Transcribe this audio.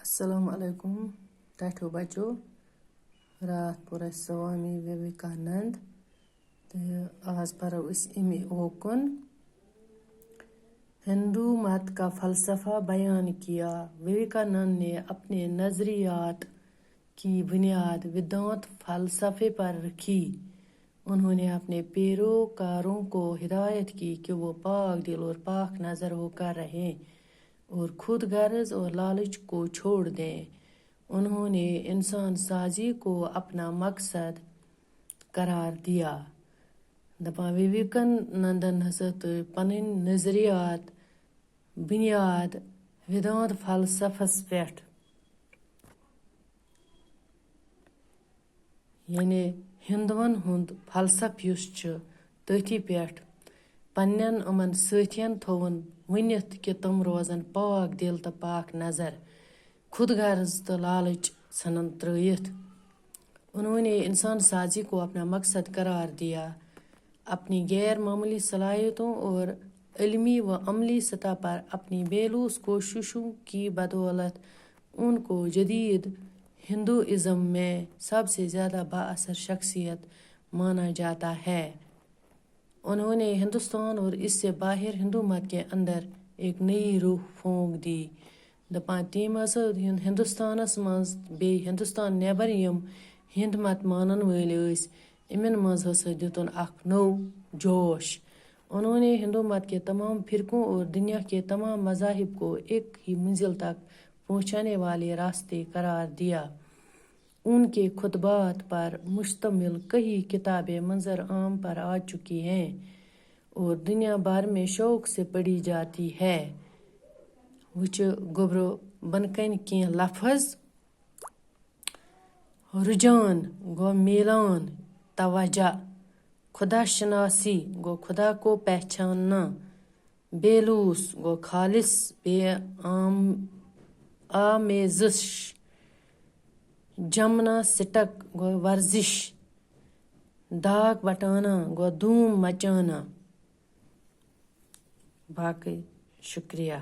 السلام علیکم ٹھو بچو رات پور سوامی وویکانند تو آج پڑھو اس امی اوکن ہندو مت کا فلسفہ بیان کیا۔ وویکانند نے اپنے نظریات کی بنیاد ویدانت فلسفے پر رکھی۔ انہوں نے اپنے پیروکاروں کو ہدایت کی کہ وہ پاک دل اور پاک نظر ہو کر رہیں اور خود غرض اور لالچ کو چھوڑ دیں۔ انہوں نے انسان سازی کو اپنا مقصد قرار دیا۔ وویکانندن ہسا تو پنن نظریات بنیاد ویدانت فلسفس پٮ۪ٹھ یعنی ہندوون ہند فلسفہ یُس چھُ تٔتھی پٮ۪ٹھ پننٮ۪ن یِمن سٲتھین تھووُن ؤنِتھ کہِ تِم روزن پاک دل تہٕ پاک نظر، خود غرض تہٕ لالچ ژھنن ترٲیِتھ۔ انہوں نے انسان سازی کو اپنا مقصد قرار دیا۔ اپنی غیر معمولی صلاحیتوں اور علمی و عملی سطح پر اپنی بے لوث کوششوں کی بدولت ان کو جدید ہندوازم میں سب سے زیادہ بااثر شخصیت مانا جاتا ہے۔ انہوں نے ہندوستان اور اس سے باہر ہندو مت کے اندر ایک نئی روح پھونک دی۔ تیم ہسا ہندوستانس مز بی ہندوستان نیبر یم ہند مت مانن ول ٲسۍ یمن مز ہسا دِتُن اکھ نو جوش۔ انہوں نے ہندو مت کے تمام فرقوں اور دنیا کے تمام مذاہب کو ایک ہی منزل تک پہنچانے والے راستے قرار دیا۔ ان کے خطبات پر مشتمل کئی کتابیں منظر عام پر آ چکی ہیں اور دنیا بھر میں شوق سے پڑھی جاتی ہے۔ وچ گوبرو بنکن کی لفظ رجحان گو میلان، توجہ، خدا شناسی گو خدا کو پہچاننا، بے لوث گو خالص بے آمیزش، جمناسٹک گو ورزش، داغ بٹانا گو دھوم مچانا۔ باقی شکریہ۔